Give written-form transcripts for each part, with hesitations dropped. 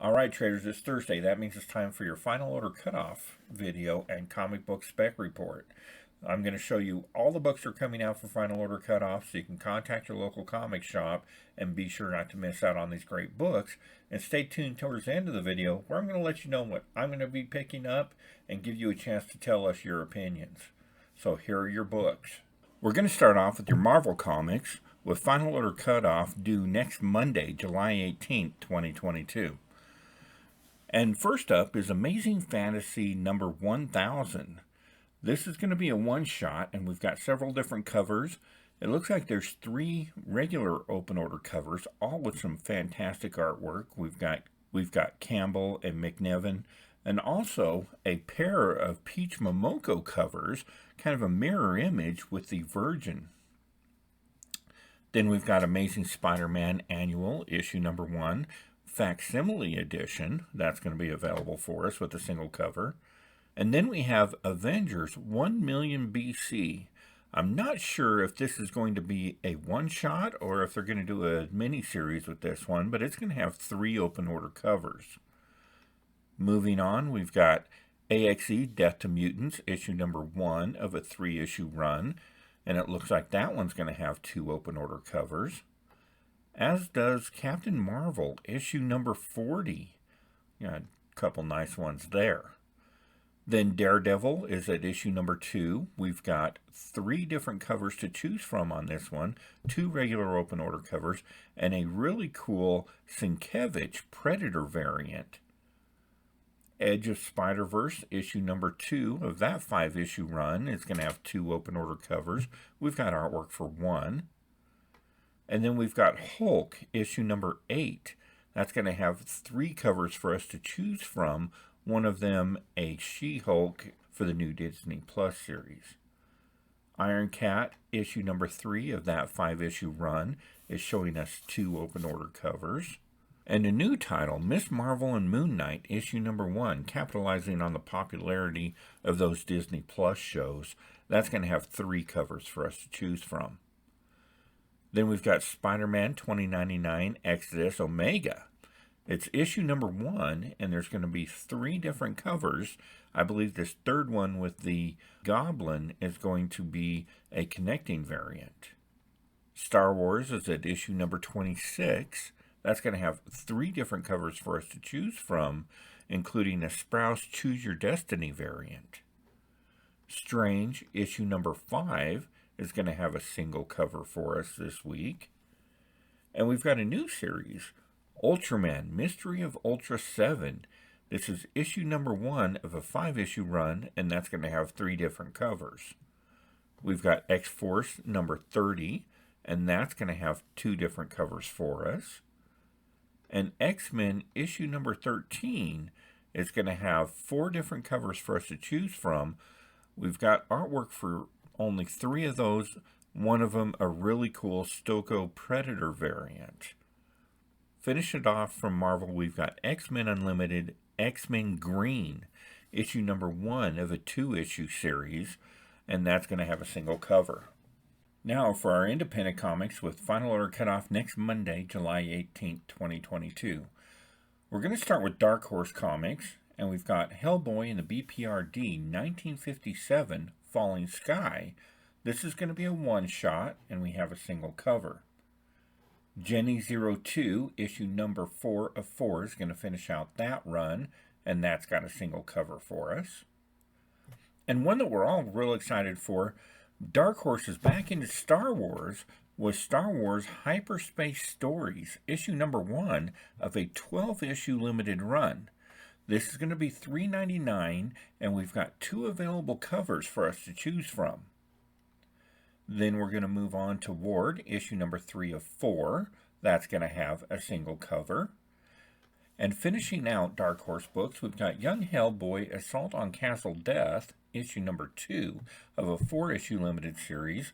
All right, traders, it's Thursday. That means it's time for your Final Order Cutoff video and comic book spec report. I'm going to show you all the books that are coming out for Final Order Cutoff so you can contact your local comic shop and be sure not to miss out on these great books. And stay tuned towards the end of the video where I'm going to let you know what I'm going to be picking up and give you a chance to tell us your opinions. So here are your books. We're going to start off with your Marvel Comics with Final Order Cutoff due next Monday, July 18th, 2022. And first up is Amazing Fantasy number 1000. This is going to be a one-shot, and we've got several different covers. It looks like there's 3 regular open order covers, all with some fantastic artwork. We've got Campbell and McNiven, and also a pair of Peach Momoko covers, kind of a mirror image with the Virgin. Then we've got Amazing Spider-Man Annual, issue number 1. Facsimile edition that's going to be available for us with a single cover. And then we have Avengers 1 million BC. I'm not sure if this is going to be a one-shot or if they're going to do a mini-series with this one, but it's going to have 3 open order covers. Moving on, we've got AXE Death to Mutants, issue number 1 of a 3-issue run, and it looks like that one's going to have 2 open order covers. As does Captain Marvel, issue number 40. Yeah, a couple nice ones there. Then Daredevil is at issue number 2. We've got 3 different covers to choose from on this one. 2 regular open order covers and a really cool Sienkiewicz Predator variant. Edge of Spider-Verse, issue number 2 of that 5-issue run is going to have 2 open order covers. We've got artwork for 1. And then we've got Hulk, issue number 8. That's going to have 3 covers for us to choose from. One of them a She-Hulk for the new Disney Plus series. Iron Cat, issue number 3 of that 5-issue run is showing us 2 open order covers. And a new title, Miss Marvel and Moon Knight, issue number 1, capitalizing on the popularity of those Disney Plus shows. That's going to have 3 covers for us to choose from. Then we've got Spider-Man 2099 Exodus Omega. It's issue number 1, and there's going to be 3 different covers. I believe this third one with the Goblin is going to be a connecting variant. Star Wars is at issue number 26. That's going to have 3 different covers for us to choose from, including a Sprouse Choose Your Destiny variant. Strange, issue number 5, is going to have a single cover for us this week. And we've got a new series, Ultraman Mystery of Ultra 7. This is issue number 1 of a 5-issue run, and that's going to have 3 different covers. We've got X-Force number 30, and that's going to have 2 different covers for us. And X-Men issue number 13 is going to have 4 different covers for us to choose from. We've got artwork for only 3 of those, one of them a really cool Stoko Predator variant. Finish it off from Marvel, we've got X-Men Unlimited, X-Men Green, issue number 1 of a 2-issue series, and that's going to have a single cover. Now for our independent comics with Final Order Cutoff next Monday, July 18th, 2022. We're going to start with Dark Horse Comics, and we've got Hellboy in the BPRD 1957 Falling Sky. This is going to be a one-shot, and we have a single cover. Jenny 02, issue number 4 of 4 is going to finish out that run, and that's got a single cover for us. And one that we're all real excited for, Dark Horse is back into Star Wars with Star Wars Hyperspace Stories, issue number 1 of a 12-issue limited run. This is going to be $3.99, and we've got 2 available covers for us to choose from. Then we're going to move on to Ward, issue number 3 of 4. That's going to have a single cover. And finishing out Dark Horse books, we've got Young Hellboy, Assault on Castle Death, issue number 2 of a 4-issue limited series.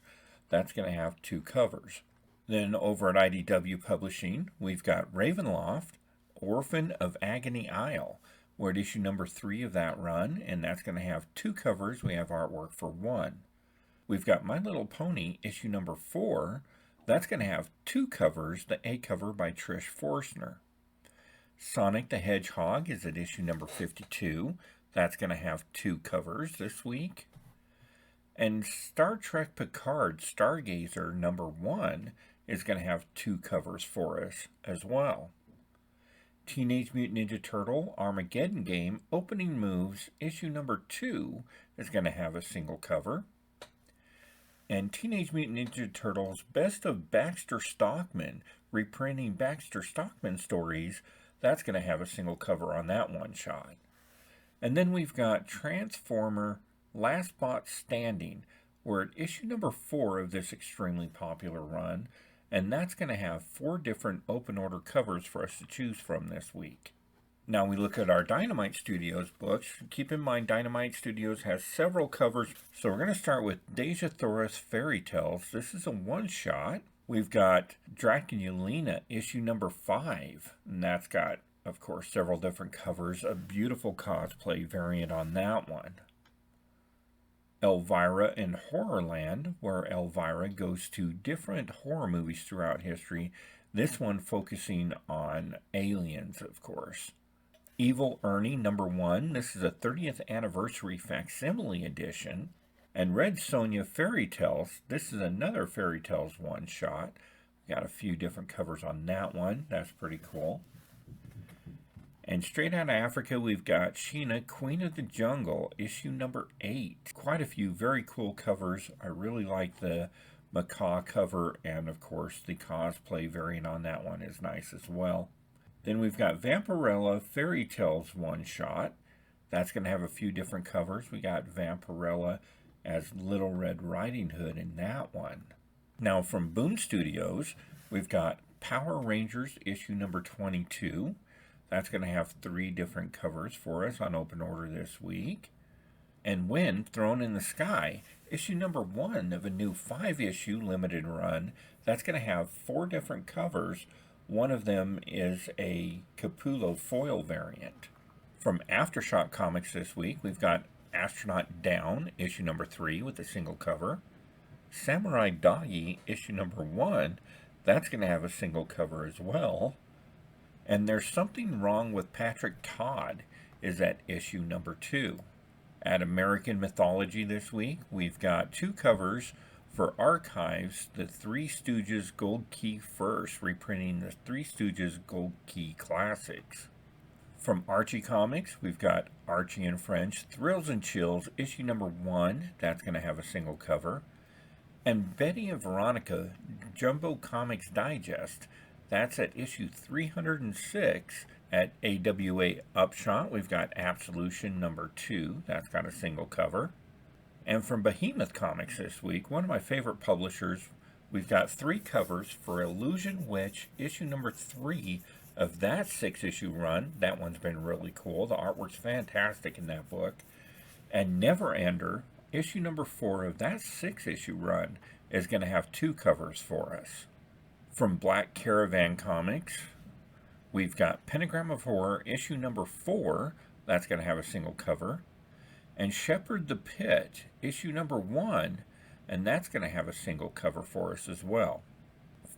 That's going to have 2 covers. Then over at IDW Publishing, we've got Ravenloft, Orphan of Agony Isle. We're at issue number 3 of that run, and that's going to have 2 covers. We have artwork for 1. We've got My Little Pony, issue number 4. That's going to have 2 covers, the A cover by Trish Forstner. Sonic the Hedgehog is at issue number 52. That's going to have 2 covers this week. And Star Trek Picard Stargazer number 1 is going to have 2 covers for us as well. Teenage Mutant Ninja Turtle Armageddon Game Opening Moves issue number 2 is going to have a single cover. And Teenage Mutant Ninja Turtles Best of Baxter Stockman, reprinting Baxter Stockman stories, that's going to have a single cover on that one shot. And then we've got Transformer Last Bot Standing. We're at issue number 4 of this extremely popular run, and that's going to have 4 different open order covers for us to choose from this week. Now we look at our Dynamite Studios books. Keep in mind Dynamite Studios has several covers, so we're going to start with Deja Thoris Fairy Tales. This is a one-shot. We've got Draculina issue number 5, and that's got, of course, several different covers. A beautiful cosplay variant on that one. Elvira in Horrorland, where Elvira goes to different horror movies throughout history. This one focusing on aliens, of course. Evil Ernie number 1. This is a 30th anniversary facsimile edition. And Red Sonja Fairy Tales. This is another Fairy Tales one-shot. Got a few different covers on that one. That's pretty cool. And straight out of Africa, we've got Sheena, Queen of the Jungle, issue number 8. Quite a few very cool covers. I really like the macaw cover, and of course the cosplay variant on that one is nice as well. Then we've got Vampirella Fairy Tales one-shot. That's going to have a few different covers. We got Vampirella as Little Red Riding Hood in that one. Now from Boom Studios, we've got Power Rangers issue number 22. That's going to have 3 different covers for us on open order this week. And Wind Thrown in the Sky, issue number 1 of a new 5-issue limited run. That's going to have 4 different covers. One of them is a Capullo foil variant. From Aftershock Comics this week, we've got Astronaut Down, issue number 3 with a single cover. Samurai Doggy, issue number 1, that's going to have a single cover as well. And There's Something Wrong with Patrick Todd is at issue number 2. At American Mythology this week, we've got 2 covers for Archives, the Three Stooges Gold Key First, reprinting the Three Stooges Gold Key Classics. From Archie Comics, we've got Archie and French, Thrills and Chills, issue number 1, that's going to have a single cover. And Betty and Veronica, Jumbo Comics Digest, that's at issue 306. At AWA Upshot, we've got Absolution number 2, that's got a single cover. And from Behemoth Comics this week, one of my favorite publishers, we've got 3 covers for Illusion Witch, issue number 3 of that 6-issue run. That one's been really cool. The artwork's fantastic in that book. And Never Ender, issue number 4 of that 6-issue run, is going to have 2 covers for us. From Black Caravan Comics, we've got Pentagram of Horror, issue number 4. That's going to have a single cover. And Shepherd the Pit, issue number 1, and that's going to have a single cover for us as well.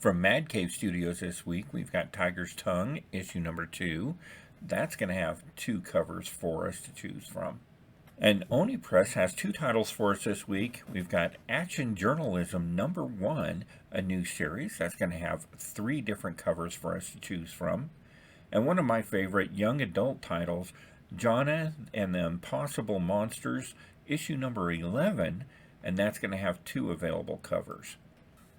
From Mad Cave Studios this week, we've got Tiger's Tongue, issue number 2. That's going to have 2 covers for us to choose from. And Oni Press has 2 titles for us this week. We've got Action Journalism number 1, a new series. That's going to have 3 different covers for us to choose from. And one of my favorite young adult titles, Jonna and the Impossible Monsters, issue number 11, and that's going to have 2 available covers.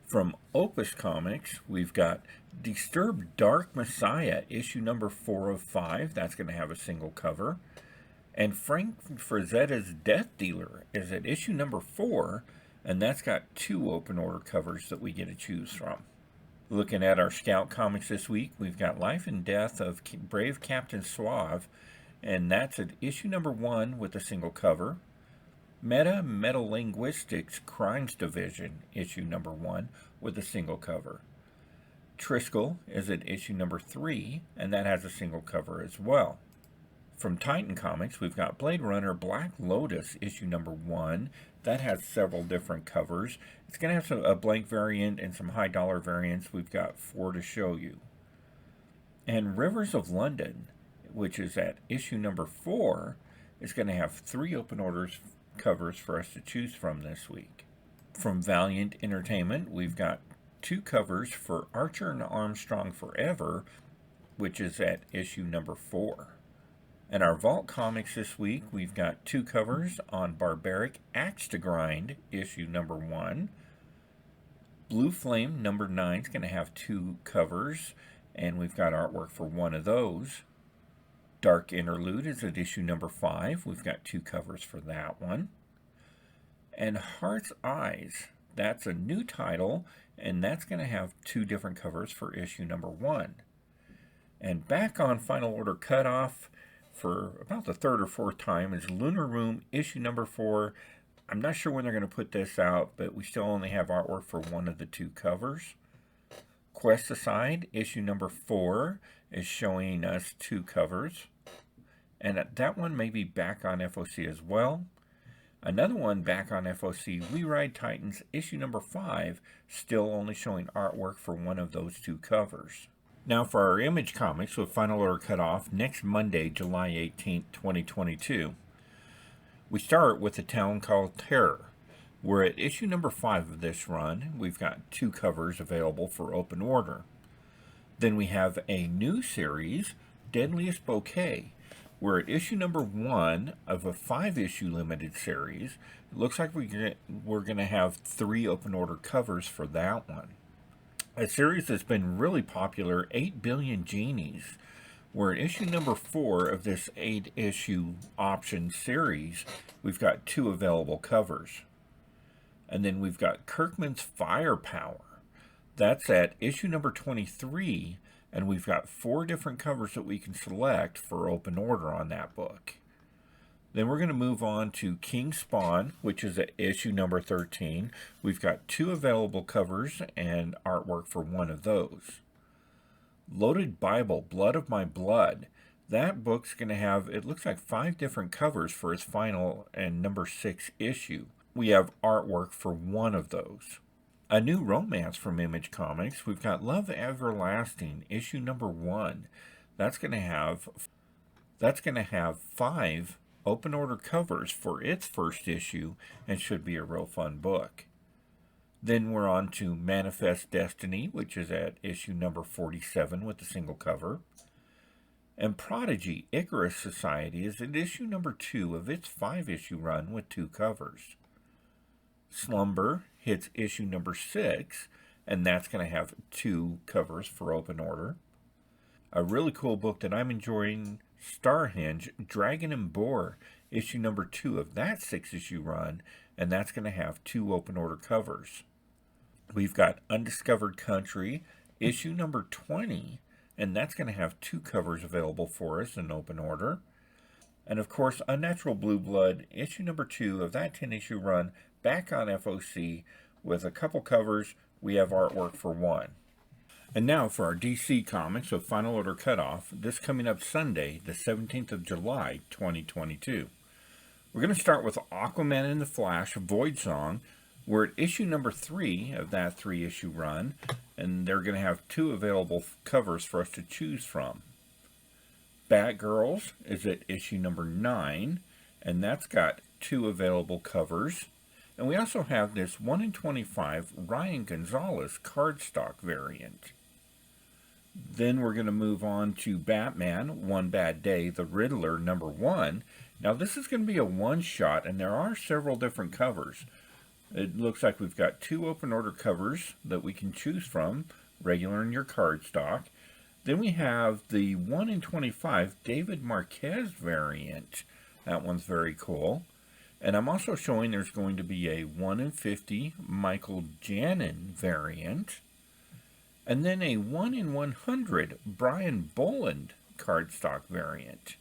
From Opus Comics, we've got Disturbed Dark Messiah, issue number 4 of 5. That's going to have a single cover. And Frank Frazetta's Death Dealer is at issue number 4, and that's got 2 open order covers that we get to choose from. Looking at our Scout Comics this week, we've got Life and Death of Brave Captain Suave, and that's at issue number 1 with a single cover. Metalinguistics Crimes Division, issue number 1 with a single cover. Triskel is at issue number 3, and that has a single cover as well. From Titan Comics, we've got Blade Runner Black Lotus, issue number 1. That has several different covers. It's going to have a blank variant and some high dollar variants. We've got 4 to show you. And Rivers of London, which is at issue number 4, is going to have 3 open orders covers for us to choose from this week. From Valiant Entertainment, we've got 2 covers for Archer and Armstrong Forever, which is at issue number 4. In our Vault Comics this week, we've got 2 covers on Barbaric Axe to Grind, issue number 1. Blue Flame number 9 is going to have 2 covers, and we've got artwork for 1 of those. Dark Interlude is at issue number 5. We've got 2 covers for that one. And Heart's Eyes, that's a new title, and that's going to have 2 different covers for issue number 1. And back on Final Order Cutoff for about the 3rd or 4th time is Lunar Room issue number 4. I'm not sure when they're going to put this out, but we still only have artwork for 1 of the 2 covers. Quest Aside issue number 4 is showing us 2 covers. And that one may be back on FOC as well. Another one back on FOC, We Ride Titans issue number 5, still only showing artwork for 1 of those 2 covers. Now for our Image Comics with Final Order Cutoff next Monday, July 18th, 2022. We start with A Town Called Terror. We're at issue number 5 of this run. We've got 2 covers available for open order. Then we have a new series, Deadliest Bouquet. We're at issue number 1 of a 5-issue limited series. It looks like we're going to have 3 open order covers for that one. A series that's been really popular, 8 Billion Genies. We're at issue number 4 of this 8-issue option series. We've got 2 available covers. And then we've got Kirkman's Firepower. That's at issue number 23, and we've got 4 different covers that we can select for open order on that book. Then we're going to move on to King Spawn, which is at issue number 13. We've got 2 available covers and artwork for 1 of those. Loaded Bible, Blood of My Blood. That book's going to have, it looks like 5 different covers for its final and number 6 issue. We have artwork for 1 of those. A new romance from Image Comics. We've got Love Everlasting, issue number 1. That's going to have 5 open order covers for its first issue and should be a real fun book. Then we're on to Manifest Destiny, which is at issue number 47 with a single cover. And Prodigy, Icarus Society is at issue number 2 of its 5-issue run with 2 covers. Slumber hits issue number 6, and that's going to have 2 covers for open order. A really cool book that I'm enjoying, Starhenge, Dragon and Boar, issue number 2 of that 6-issue run, and that's going to have 2 open order covers. We've got Undiscovered Country, issue number 20, and that's going to have 2 covers available for us in open order. And of course, Unnatural Blue Blood, issue number 2 of that 10-issue run, back on FOC with a couple covers. We have artwork for 1. And now for our DC Comics with Final Order Cutoff, this coming up Sunday, the 17th of July, 2022. We're going to start with Aquaman and the Flash, Void Song. We're at issue number 3 of that 3-issue run, and they're going to have 2 available covers for us to choose from. Batgirls is at issue number 9, and that's got 2 available covers. And we also have this 1 in 25 Ryan Gonzalez cardstock variant. Then we're going to move on to Batman, One Bad Day, The Riddler, number 1. Now this is going to be a one-shot, and there are several different covers. It looks like we've got 2 open order covers that we can choose from, regular in your cardstock. Then we have the 1 in 25 David Marquez variant. That one's very cool. And I'm also showing there's going to be a 1 in 50 Michael Janin variant. And then a 1 in 100 Brian Boland cardstock variant.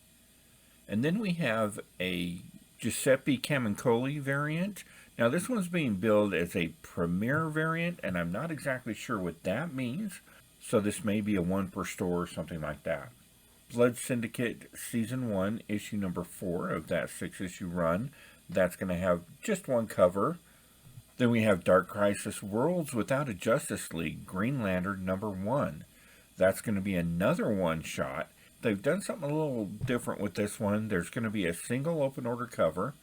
And then we have a Giuseppe Camuncoli variant. Now this one's being billed as a premiere variant, and I'm not exactly sure what that means. So this may be a 1 per store or something like that. Blood Syndicate Season 1, issue number 4 of that 6-issue run. That's going to have just 1 cover. Then we have Dark Crisis Worlds Without a Justice League, Green Lantern number 1. That's going to be another one-shot. They've done something a little different with this one. There's going to be a single open order cover.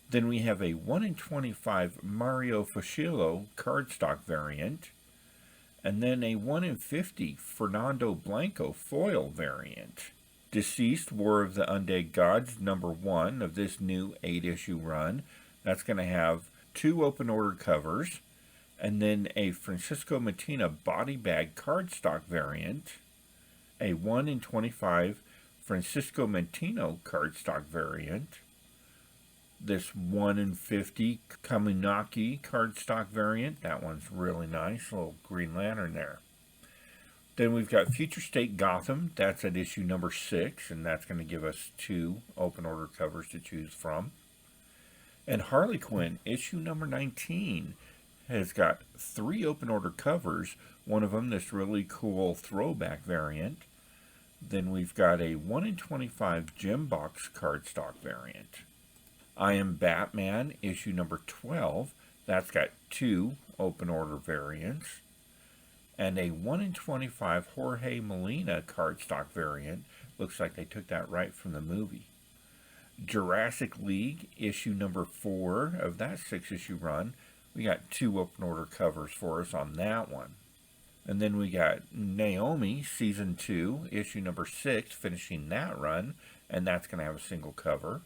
Then we have a 1 in 25 Mario Fusillo cardstock variant. And then a 1 in 50 Fernando Blanco foil variant. Deceased War of the Undead Gods #1 of this new 8-issue run. That's going to have 2 open order covers. And then a Francisco Mattina body bag cardstock variant. A 1 in 25 Francisco Matino cardstock variant. This 1 in 50 Kaminaki cardstock variant. That one's really nice. A little Green Lantern there. Then we've got Future State Gotham. That's at issue #6, and that's going to give us 2 open order covers to choose from. And Harley Quinn, issue #19, has got 3 open order covers. One of them, this really cool throwback variant. Then we've got a 1 in 25 Gem Box cardstock variant. I Am Batman, issue #12. That's got 2 open order variants. And a 1 in 25 Jorge Molina cardstock variant. Looks like they took that right from the movie. Jurassic League, issue #4 of that 6-issue run. We got 2 open order covers for us on that one. And then we got Naomi, season 2, issue #6, finishing that run. And that's going to have a single cover.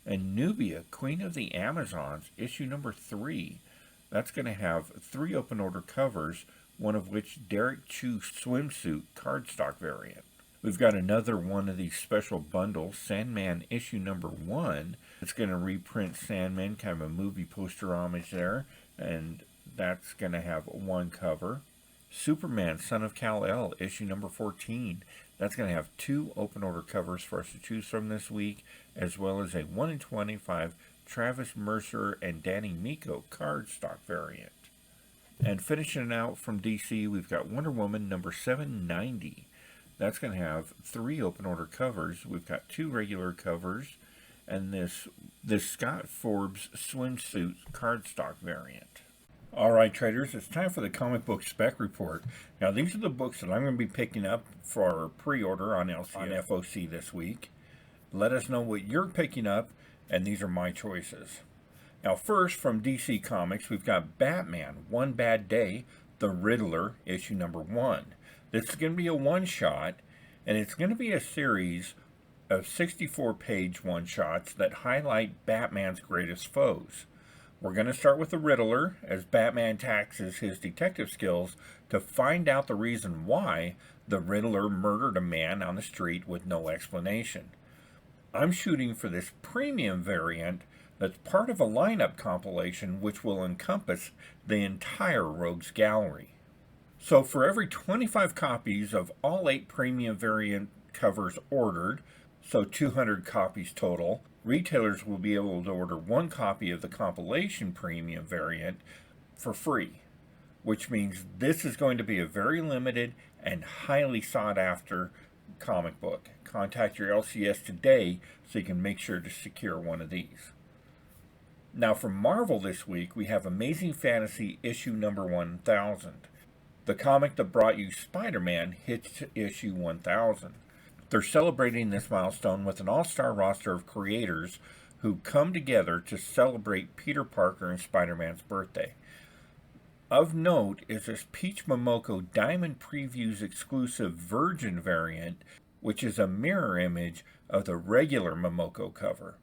And Nubia, Queen of the Amazons, issue #3. That's going to have 3 open order covers, one of which Derek Chu swimsuit cardstock variant. We've got another one of these special bundles, Sandman issue #1. It's going to reprint Sandman, kind of a movie poster homage there, and that's going to have 1 cover. Superman, Son of Kal-El, issue #14. That's going to have 2 open order covers for us to choose from this week, as well as a 1 in 25 Travis Mercer and Danny Miko cardstock variant. And finishing out from DC, we've got Wonder Woman #790. That's going to have 3 open order covers. We've got 2 regular covers, and this Scott Forbes swimsuit cardstock variant. Alright traders, it's time for the comic book spec report. Now these are the books that I'm going to be picking up for pre-order on FOC this week. Let us know what you're picking up, and these are my choices. Now first, from DC Comics, we've got Batman, One Bad Day, The Riddler, issue #1. This is going to be a one-shot, and it's going to be a series of 64-page one-shots that highlight Batman's greatest foes. We're going to start with the Riddler, as Batman taxes his detective skills to find out the reason why the Riddler murdered a man on the street with no explanation. I'm shooting for this premium variant that's part of a lineup compilation which will encompass the entire Rogues Gallery. So for every 25 copies of all 8 premium variant covers ordered, so 200 copies total, retailers will be able to order 1 copy of the compilation premium variant for free, which means this is going to be a very limited and highly sought after comic book. Contact your LCS today so you can make sure to secure one of these. Now from Marvel this week, we have Amazing Fantasy issue #1000. The comic that brought you Spider-Man hits issue 1000. They're celebrating this milestone with an all-star roster of creators who come together to celebrate Peter Parker and Spider-Man's birthday. Of note is this Peach Momoko Diamond Previews exclusive Virgin variant, which is a mirror image of the regular Momoko cover.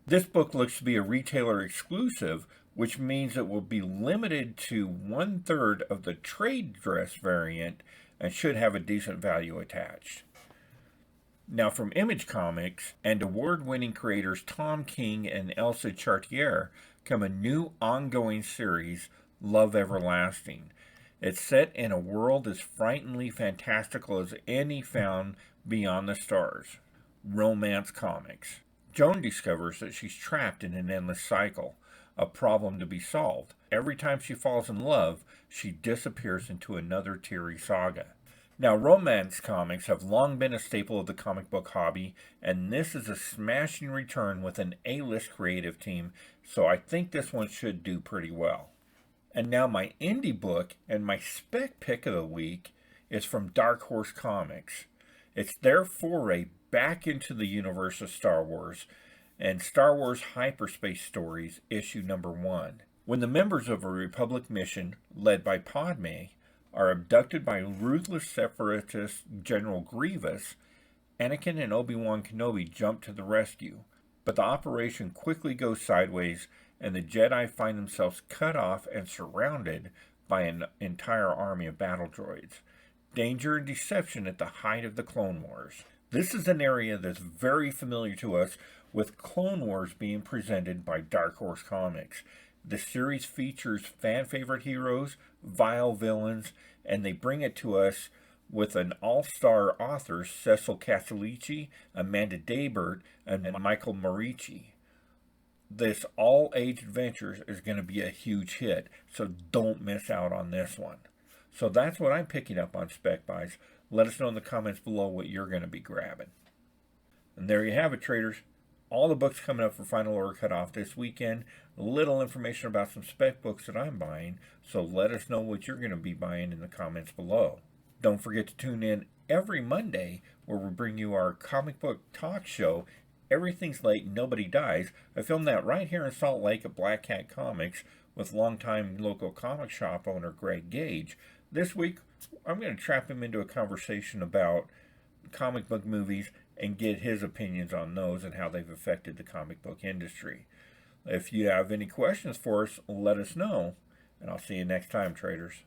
This book looks to be a retailer exclusive, which means it will be limited to 1/3 of the trade dress variant and should have a decent value attached. Now from Image Comics and award-winning creators Tom King and Elsa Chartier come a new ongoing series, Love Everlasting. It's set in a world as frighteningly fantastical as any found beyond the stars. Romance Comics. Joan discovers that she's trapped in an endless cycle, a problem to be solved. Every time she falls in love, she disappears into another teary saga. Now, romance comics have long been a staple of the comic book hobby, and this is a smashing return with an A-list creative team, so I think this one should do pretty well. And now my indie book and my spec pick of the week is from Dark Horse Comics. It's their foray back into the universe of Star Wars and Star Wars Hyperspace Stories, issue number 1. When the members of a Republic mission, led by Padme, are abducted by ruthless separatist General Grievous, Anakin and Obi-Wan Kenobi jump to the rescue. But the operation quickly goes sideways, and the Jedi find themselves cut off and surrounded by an entire army of battle droids. Danger and deception at the height of the Clone Wars. This is an area that's very familiar to us, with Clone Wars being presented by Dark Horse Comics. The series features fan-favorite heroes, vile villains, and they bring it to us with an all-star authors, Cecil Castellici, Amanda Daybert, and Michael Morici. This all-age adventure is going to be a huge hit, so don't miss out on this one. So that's what I'm picking up on Spec Buys. Let us know in the comments below what you're going to be grabbing. And there you have it, traders. All the books coming up for Final Order Cutoff this weekend. A little information about some spec books that I'm buying, so let us know what you're going to be buying in the comments below. Don't forget to tune in every Monday where we bring you our comic book talk show, Everything's Late, Nobody Dies. I filmed that right here in Salt Lake at Black Cat Comics with longtime local comic shop owner Greg Gage. This week, I'm going to trap him into a conversation about comic book movies and get his opinions on those and how they've affected the comic book industry. If you have any questions for us, let us know, and I'll see you next time, traders.